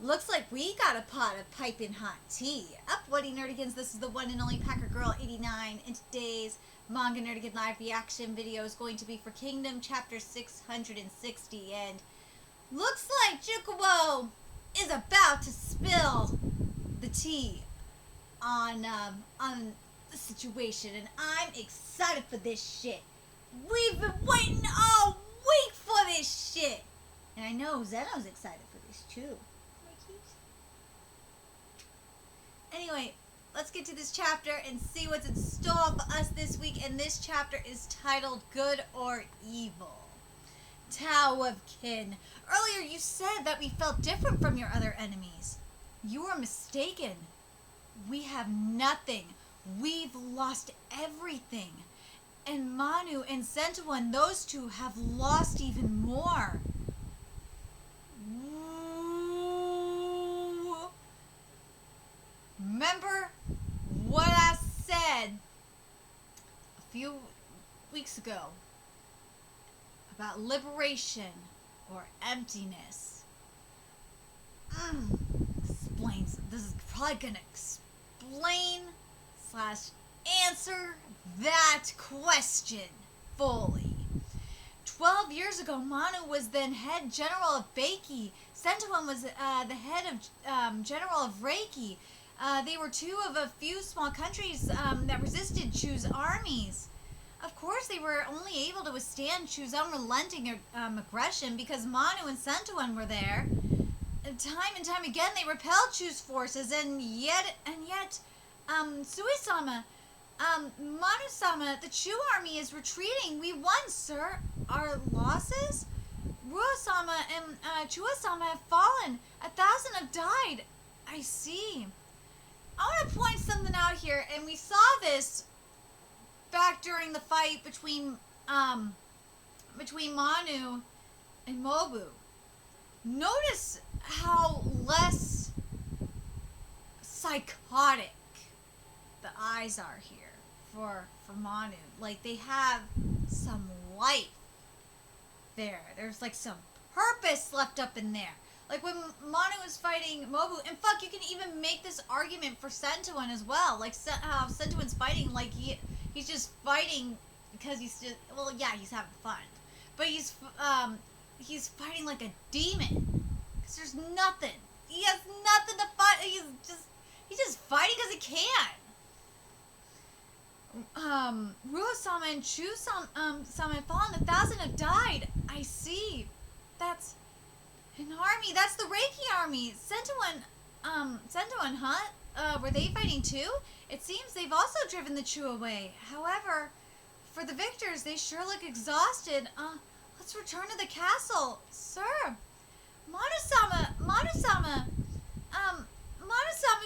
Looks like we got a pot of piping hot tea. Up, Bloody Nerdigans, this is the one and only Packer Girl 89, and today's Manga Nerdigan live reaction video is going to be for Kingdom Chapter 660, and looks like Jukuwo is about to spill the tea on the situation, and I'm excited for this shit. We've been waiting all week for this shit, and I know Zeno's excited for this too. Anyway, let's get to this chapter and see what's in store for us this week. And this chapter is titled Good or Evil. Tao of Kin. Earlier you said that we felt different from your other enemies. You were mistaken. We have nothing. We've lost everything. And Manu and Sentuan, those two have lost even more. Remember what I said a few weeks ago about liberation or emptiness? Explains. This is probably gonna explain / answer that question fully. 12 years ago, Manu was then head general of Beiki. Sentuan was the head of general of Reiki. They were two of a few small countries that resisted Chu's armies. Of course, they were only able to withstand Chu's unrelenting aggression because Manu and Sentuan were there. And time again, they repelled Chu's forces, and yet, Sui-sama, Manu-sama, the Chu army is retreating. We won, sir. Our losses? Ruo-sama and Chua-sama have fallen. 1,000 have died. I see. I want to point something out here, and we saw this back during the fight between Manu and Mobu. Notice how less psychotic the eyes are here for Manu. Like, they have some life there. There's like some purpose left up in there. Like when Manu was fighting Mobu, and fuck, you can even make this argument for Sentuan as well. Like how Sentuan's fighting, like he's just fighting because he's just, well, yeah, he's having fun, but he's fighting like a demon because there's nothing. He has nothing to fight. He's just fighting because he can. Ruo-sama and Chu-sama have fallen. 1,000 have died. I see. That's an army. That's the Reiki army. Sentuan, huh? Were they fighting too? It seems they've also driven the Chu away. However, for the victors, they sure look exhausted. Let's return to the castle. Sir, Manu-sama,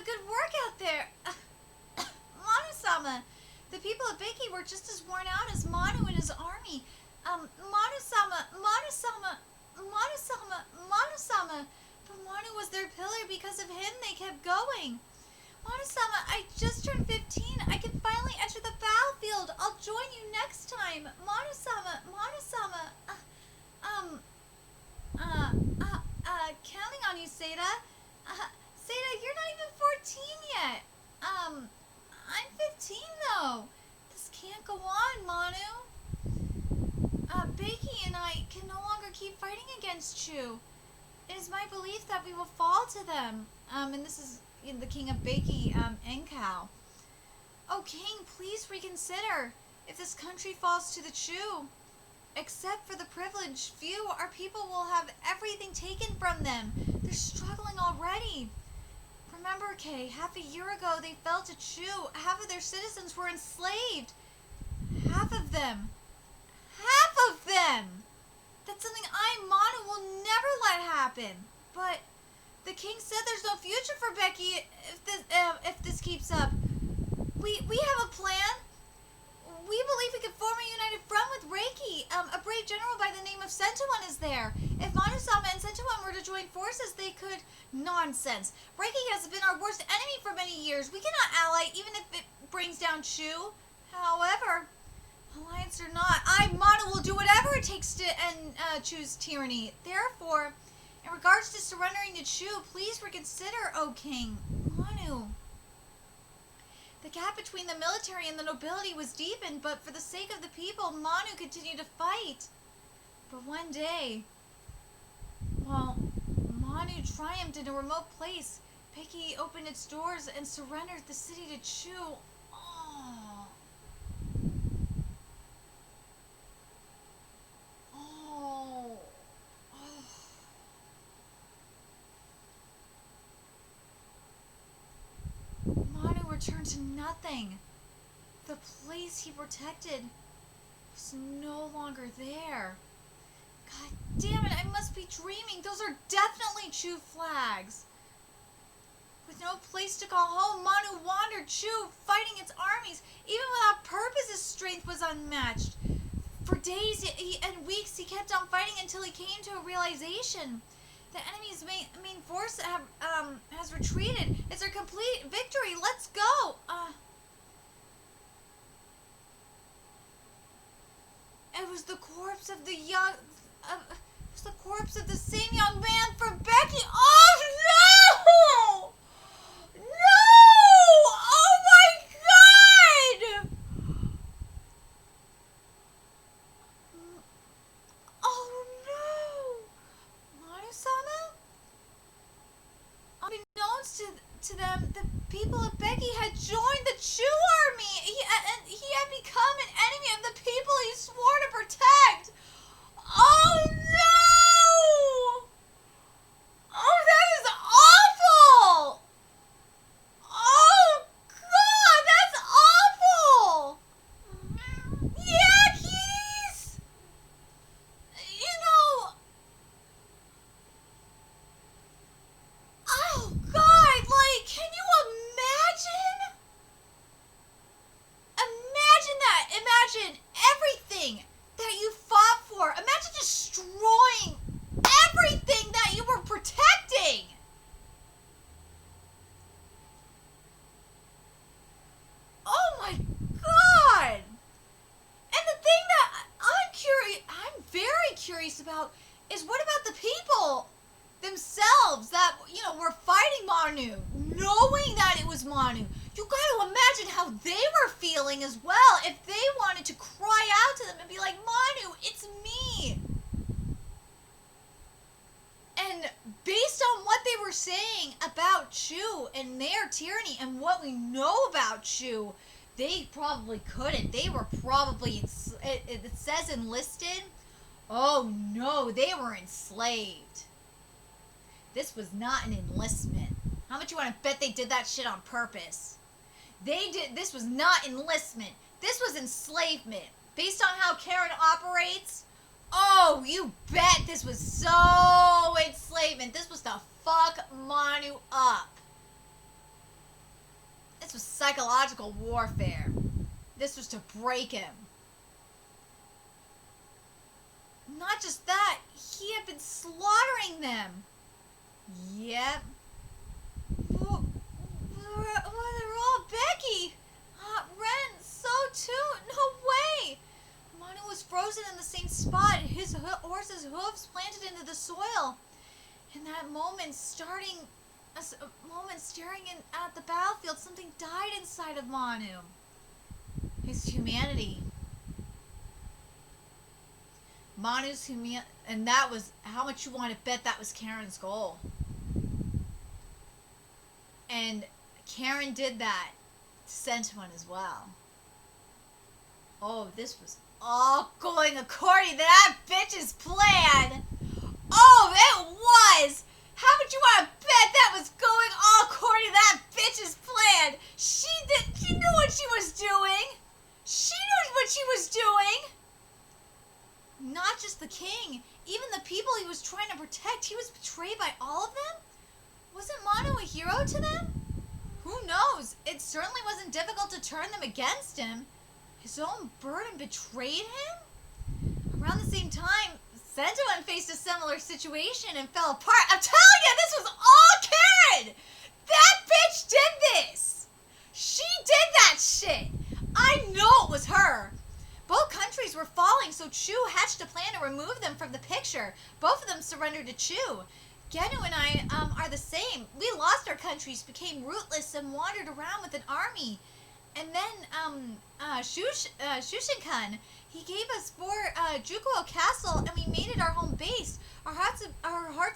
good work out there. Manu-sama, the people of Beiki were just as worn out as Manu and his army. Manu-sama, but Manu was their pillar. Because of him, they kept going. Manu-sama, I just turned 15. I can finally enter the battlefield. I'll join you next time. Manu-sama, counting on you, Seda. Seda, you're not even 14 yet. I'm 15 though. This can't go on, Manu. Beiki and I can no longer keep fighting against Chu. It is my belief that we will fall to them. And this is the king of Beiki, Enkao. Oh, king, please reconsider. If this country falls to the Chu, except for the privileged few, our people will have everything taken from them. They're struggling already. Remember, Kay, half a year ago they fell to Chu. Half of their citizens were enslaved. Half of them. That's something Manu, will never let happen. But the king said there's no future for Becky if this keeps up. We have a plan. We believe we can form a united front with Reiki. A brave general by the name of Sentuan is there. If Manu-sama and Sentuan were to join forces, they could... Nonsense. Reiki has been our worst enemy for many years. We cannot ally even if it brings down Chu. However, alliance or not, Manu will do whatever it takes to choose tyranny. Therefore, In regards to surrendering to Chu, please reconsider, O king. Manu. The gap between the military and the nobility was deepened, but for the sake of the people, Manu continued to fight. But one day, while Manu triumphed in a remote place, Peki opened its doors and surrendered the city to Chu. Oh. Oh. Oh. Manu returned to nothing. The place he protected was no longer there. God damn it, I must be dreaming. Those are definitely Chu flags. With no place to call home, Manu wandered Chu, fighting its armies. Even without purpose, his strength was unmatched. For days and weeks, he kept on fighting until he came to a realization. The enemy's main force has retreated. It's our complete victory. Let's go. It was the corpse of the young... it was the corpse of the same young man from Becky. Oh, no! No! Oh, my God! Oh, no! Manu-sama? Unbeknownst to them, the people of Becky had joined the Chu army. He had become an enemy of the people he swore to protect. Oh, no! Oh, that is awful! Oh, God, that's awful! Yeah, keys! You know... Oh, God, like, can you imagine? Imagine that. Imagine everything that you fought for. Imagine destroying everything that you were protecting. Oh my God. And the thing that I'm very curious about is what about the people themselves that, were fighting Manu, knowing that it was Manu. You gotta imagine how they were feeling as well if they wanted to cry out to them and be like, Manu, it's me. And based on what they were saying about Chu and their tyranny and what we know about Chu, they probably couldn't. They were probably, it says enlisted. Oh no, they were enslaved. This was not an enlistment. How much you want to bet they did that shit on purpose? This was not enlistment. This was enslavement. Based on how Karen operates, oh, you bet this was so enslavement. This was to fuck Manu up. This was psychological warfare. This was to break him. Not just that, he had been slaughtering them. Yep. Well, they're all Becky. Ren, so too. No way. Manu was frozen in the same spot, his horse's hooves planted into the soil. In that moment, staring at the battlefield, something died inside of Manu. His humanity. Manu's humanity. And that was, how much you want to bet that was Karen's goal. And Karen did that to Sentiment as well. Oh, this was all going according to that bitch's plan. Oh, it was. How would you want to bet that was going all according to that bitch's plan? She knew what she was doing. She knew what she was doing. Not just the king, even the people he was trying to protect. He was betrayed by all of them? Wasn't Manu a hero to them? Who knows? It certainly wasn't difficult to turn them against him. His own burden betrayed him? Around the same time, Sentiment faced a similar situation and fell apart. I'm telling you, this was all Karen! That bitch did this! She did that shit! I know it was her! Both countries were falling, so Chu hatched a plan to remove them from the picture. Both of them surrendered to Chu. Genu and I are the same. We lost our countries, became rootless, and wandered around with an army. And then Shushinkan, he gave us 4 Jukuo Castle, and we made it our home base. Our hearts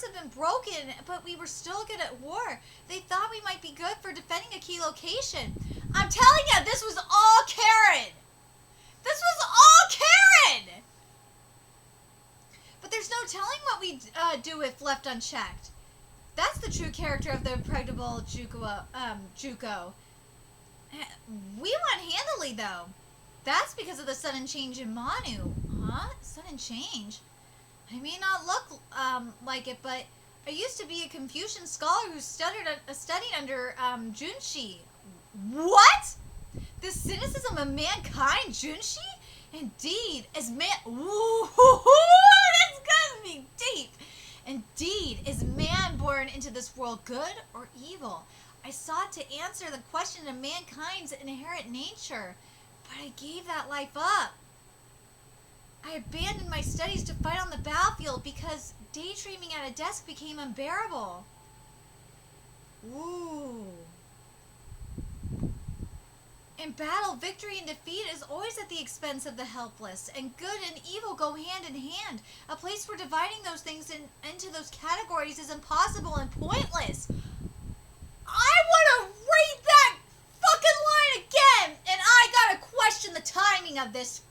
have been broken, but we were still good at war. They thought we might be good for defending a key location. I'm telling you, this was all Karen. This was all Karen. But there's no telling what we do if left unchecked. That's the true character of the impregnable Juko. We won handily, though. That's because of the sudden change in Manu. Huh? Sudden change? I may not look like it, but I used to be a Confucian scholar who studied under Junshi. What? The cynicism of mankind, Junshi? Indeed, as man... Ooh, that's gonna be deep. Indeed, is man born into this world good or evil? I sought to answer the question of mankind's inherent nature, but I gave that life up. I abandoned my studies to fight on the battlefield because daydreaming at a desk became unbearable. Ooh. In battle, victory and defeat is always at the expense of the helpless, and good and evil go hand in hand. A place where dividing those things into those categories is impossible and pointless. I want to read that fucking line again, and I gotta question the timing of this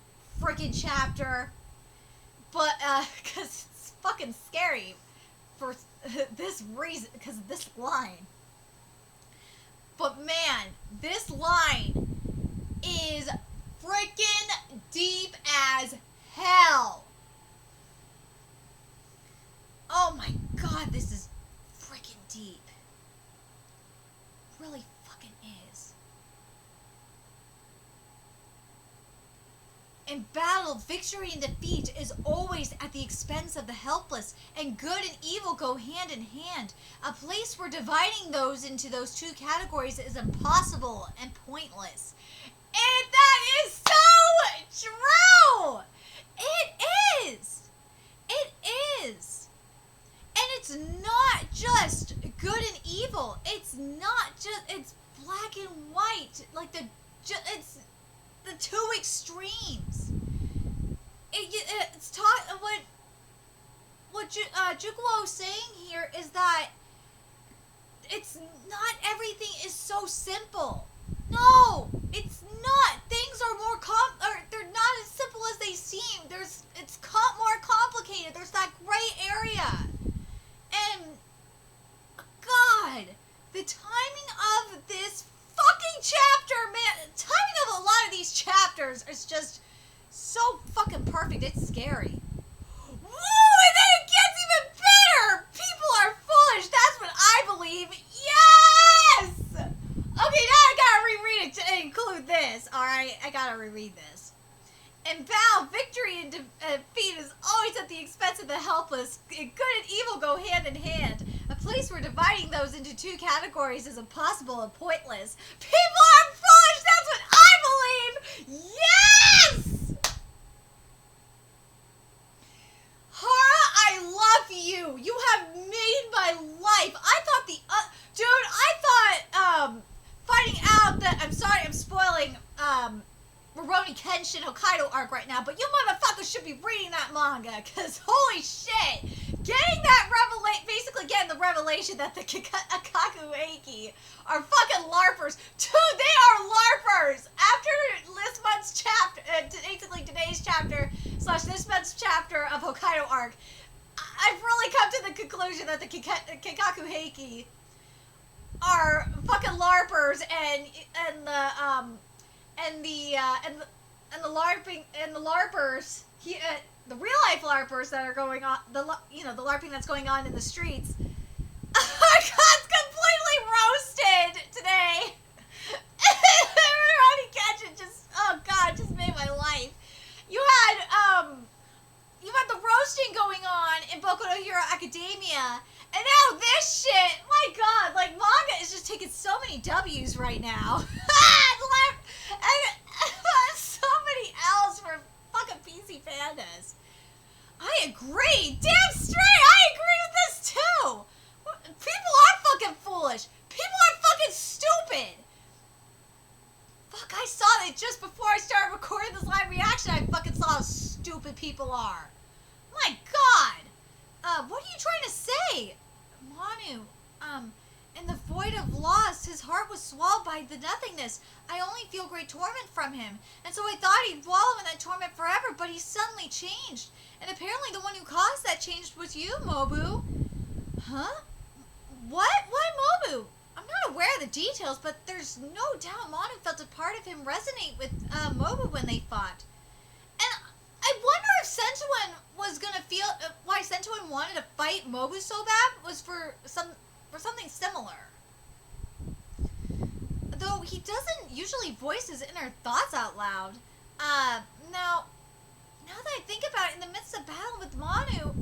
freaking chapter. But, because it's fucking scary for this reason, because of this line. But man, this line is freaking deep as hell. Oh my god, this is freaking deep. Really fucking is. In battle, victory and defeat is always at the expense of the helpless, and good and evil go hand in hand. A place where dividing those into those two categories is impossible and pointless. And that is so true! It is! It is! And it's not just good and evil. It's not just, it's black and white. Like it's the two extremes. It's what Jukuo is saying here is that it's not everything is so simple. No, it's not. Things are more they're not as simple as they seem. It's more complicated. There's that gray area. And God, the timing of this fucking chapter, man, the timing of a lot of these chapters is just so fucking perfect. It's scary. Woo! And then it gets even better. People are foolish. That's what I believe. Yes. Okay, now I gotta reread it to include this. All right, I gotta reread this. In battle, victory and defeat is always at the expense of the helpless. Good and evil go hand in hand. A place where dividing those into two categories is impossible and pointless. People are foolish! That's what I believe! Yes! Hara, I love you! You have made my life! I thought dude, I thought, finding out that, I'm sorry, I'm spoiling, Rurouni Kenshin Hokkaido arc right now, but you motherfuckers should be reading that manga, because holy shit, getting that basically getting the revelation that the Akakueki are fucking LARPers. Dude, they are LARPers! After this month's chapter, basically today's chapter, / this month's chapter of Hokkaido arc, I've really come to the conclusion that the Kikakuheiki are fucking LARPers, and the LARPers, the real life LARPers that are going on, the LARPing that's going on in the streets. I got completely roasted today. Rurouni Kenshin just made my life. You had the roasting going on in Boku no Hero Academia, and now this shit, my god, like, manga is just taking so many W's right now. And somebody else for fucking PC Pandas. I agree. Damn straight, I agree with this too. stupid people are. My God! What are you trying to say? Manu, in the void of loss, his heart was swallowed by the nothingness. I only feel great torment from him. And so I thought he'd wallow in that torment forever, but he suddenly changed. And apparently the one who caused that change was you, Mobu. Huh? What? Why Mobu? I'm not aware of the details, but there's no doubt Manu felt a part of him resonate with Mobu when they fought. And I wonder if Sentuan was gonna feel why Sentuan wanted to fight Mobu so bad was for something similar. Though he doesn't usually voice his inner thoughts out loud. Now that I think about it, in the midst of the battle with Manu,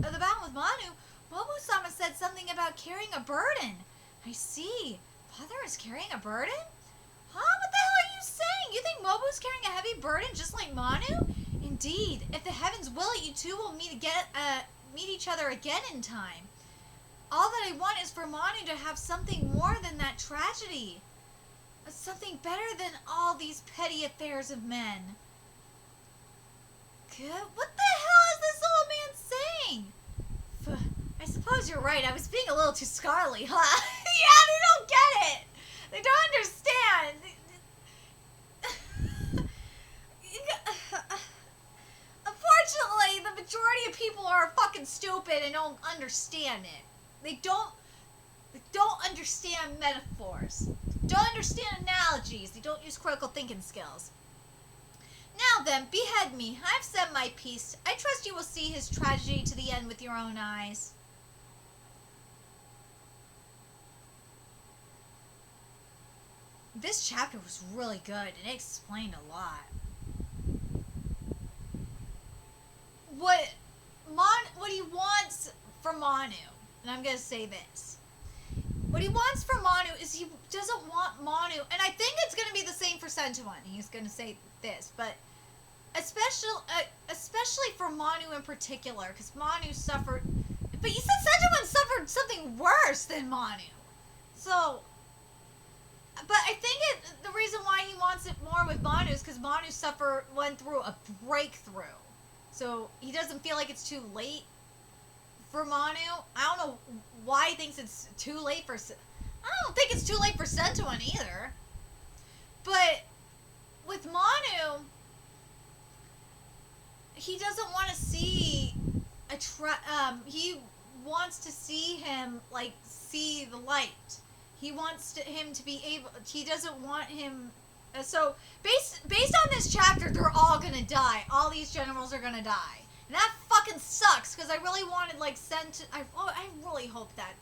Mobu-sama said something about carrying a burden. I see. Father is carrying a burden? Huh? What the hell are you saying? You think Mobu's carrying a heavy burden just like Manu? Indeed. If the heavens will it, you two will meet each other again in time. All that I want is for Manu to have something more than that tragedy. Something better than all these petty affairs of men. What the hell is this old man saying? I suppose you're right. I was being a little too scholarly, huh? Yeah, they don't get it. They don't understand. Unfortunately, the majority of people are fucking stupid and don't understand it. They don't understand metaphors. Don't understand analogies. They don't use critical thinking skills. Now then, behead me. I've said my piece. I trust you will see his tragedy to the end with your own eyes. This chapter was really good, and it explained a lot. What he wants for Manu, and I'm going to say this. What he wants for Manu is he doesn't want Manu, and I think it's going to be the same for Sentuan. He's going to say this, but especially for Manu in particular, because Manu suffered, but he said Sentuan suffered something worse than Manu. So, but I think the reason why he wants it more with Manu is because Manu went through a breakthrough. So he doesn't feel like it's too late for Manu. I don't know why he thinks it's too late for... I don't think it's too late for Sentuan either. But with Manu, he doesn't want to see he wants to see him, like, see the light. He wants him to be able... He doesn't want him... So, based on this chapter, they're all gonna die. All these generals are gonna die. And that fucking sucks, because I really wanted, like, I really hope that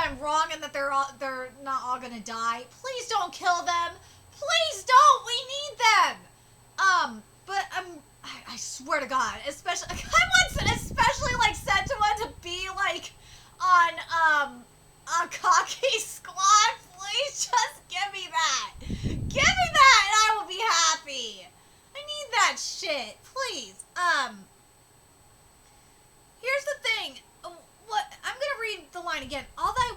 I'm wrong and that they're not all gonna die. Please don't kill them. Please don't. We need them. But I swear to God, especially like Sentuan to be like on Kaki's squad. Please just give me that. Give me that, and I will be happy. I need that shit, please. Here's the thing. I'm gonna read the line again. All I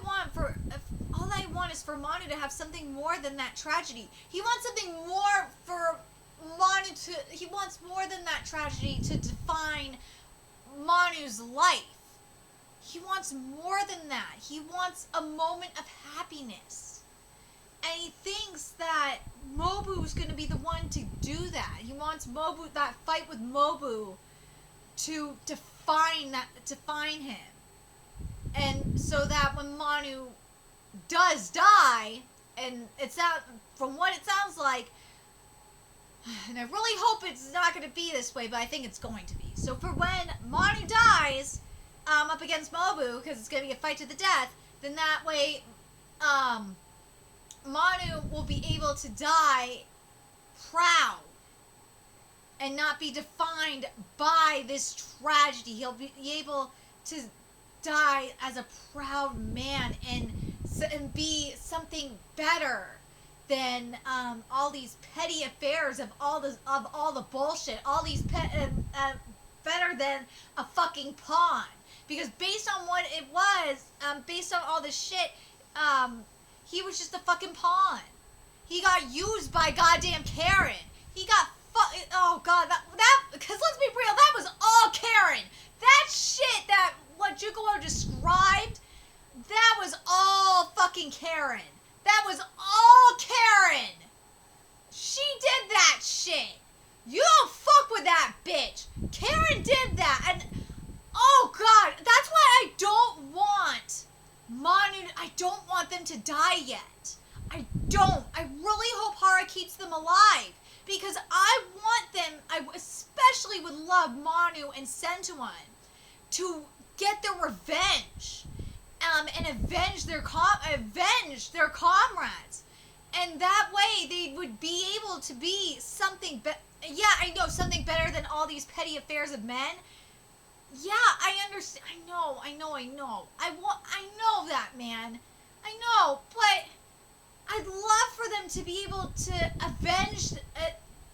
want is for Manu to have something more than that tragedy. He wants something more for Manu to. He wants more than that tragedy to define Manu's life. He wants more than that. He wants a moment of happiness. And he thinks that Mobu's going to be the one to do that. He wants that fight with Mobu to define him. And so that when Manu does die, and from what it sounds like, and I really hope it's not going to be this way, but I think it's going to be. So for when Manu dies, up against Mobu, because it's going to be a fight to the death, then that way, Manu will be able to die proud and not be defined by this tragedy. He'll be able to die as a proud man and be something better than all these petty affairs of all the bullshit. All these better than a fucking pawn. Because based on what it was, based on all this shit, he was just a fucking pawn. He got used by goddamn Karen. He got oh god, that because let's be real, that was all Karen. That shit that what Juko described, that was all fucking Karen. That was all Karen. She did that shit. You don't fuck with that bitch. Karen did that, and oh god, that's why I don't want Manu. I don't want them to die yet. I don't. I really hope Hara keeps them alive because I want them. I especially would love Manu and Sentuan to get their revenge, and avenge their comrades, and that way they would be able to be something. Yeah, I know, something better than all these petty affairs of men. Yeah, I understand. I know. I know that, man. I know, but I'd love for them to be able to avenge,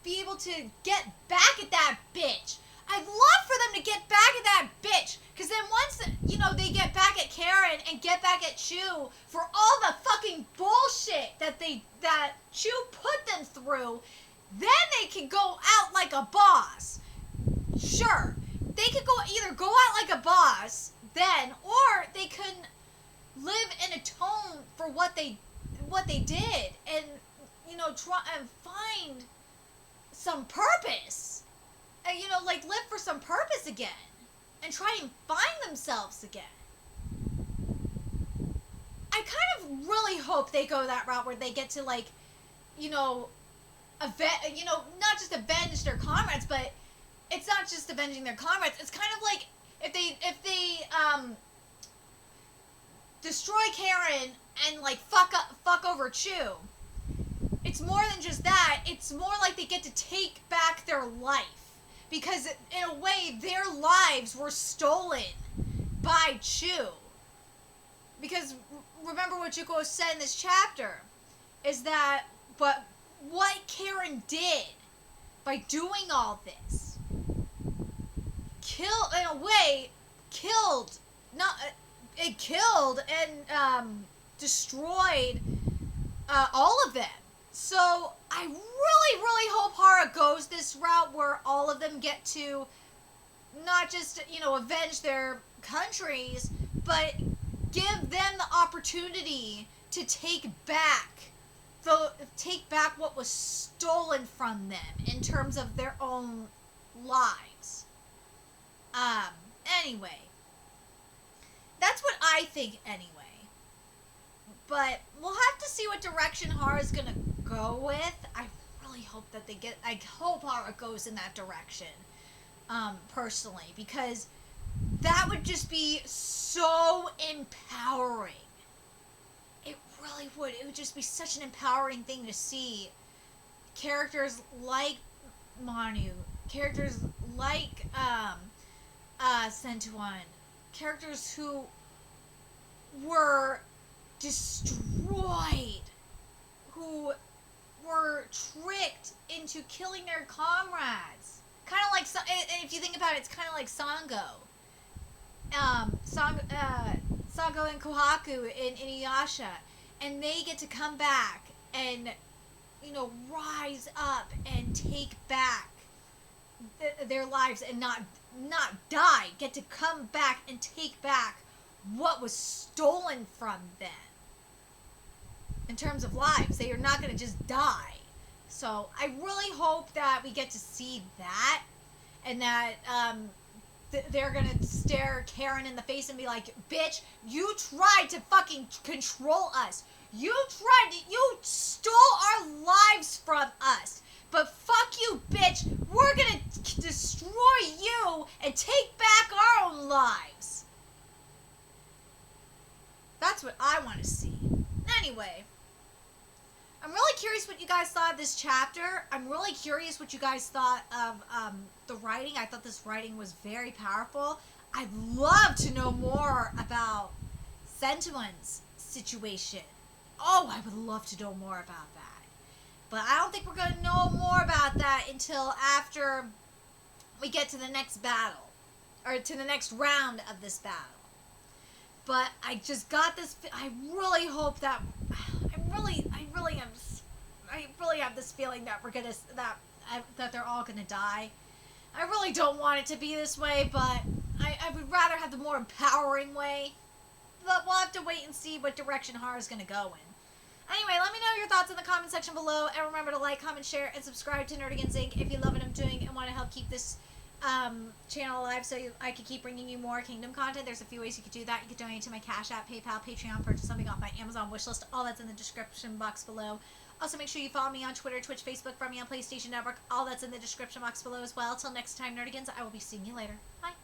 be able to get back at that bitch. I'd love for them to get back at that bitch, because then once, they get back at Karen and get back at Chu for all the fucking bullshit that Chu put them through, then they can go out like a boss. Sure, they could either go out like a boss then, or they can live and atone for what they did, and try and find some purpose, and live for some purpose again, and try and find themselves again. I kind of really hope they go that route where they get to not just avenge their comrades, but it's not just avenging their comrades. It's kind of like if they destroy Karen and fuck over Chu. It's more than just that. It's more like they get to take back their life, because in a way their lives were stolen by Chu. Because remember what Juko said in this chapter is that what Karen did by doing all this killed and destroyed all of them. So I really, really hope Hara goes this route where all of them get to not just, avenge their countries, but give them the opportunity to take back what was stolen from them in terms of their own lives. Anyway. That's what I think anyway. But we'll have to see what direction Hara's gonna go with. I really hope that I hope Hara goes in that direction. Personally, because that would just be so empowering. It really would. It would just be such an empowering thing to see characters like Manu, characters like Sentuan, characters who were destroyed, who were tricked into killing their comrades. Kind of like, if you think about it, it's kind of like Sango. Sango and Kohaku in Inuyasha. And they get to come back and, rise up and take back their lives and not die. Get to come back and take back what was stolen from them. In terms of lives, they are not going to just die. So I really hope that we get to see that, and that they're going to stare Karen in the face and be like, bitch, you tried to fucking control us. You stole our lives from us. But fuck you, bitch. We're going to destroy you and take back our own lives. That's what I want to see. Anyway, I'm really curious what you guys thought of this chapter. I'm really curious what you guys thought of the writing. I thought this writing was very powerful. I'd love to know more about Sentuan's situation. Oh, I would love to know more about that. But I don't think we're going to know more about that until after we get to the next battle. Or to the next round of this battle. But I just got this. I really hope that. I really have this feeling that we're gonna. That that they're all gonna die. I really don't want it to be this way, but I would rather have the more empowering way. But we'll have to wait and see what direction horror is gonna go in. Anyway, let me know your thoughts in the comment section below, and remember to like, comment, share, and subscribe to Nerdigans Inc. if you love what I'm doing and want to help keep this channel alive so I can keep bringing you more Kingdom content. There's a few ways you could do that. You could donate to my Cash App, PayPal, Patreon, purchase something off my Amazon wishlist. All that's in the description box below. Also, make sure you follow me on Twitter, Twitch, Facebook, find me on PlayStation Network. All that's in the description box below as well. Till next time, Nerdigans, I will be seeing you later. Bye.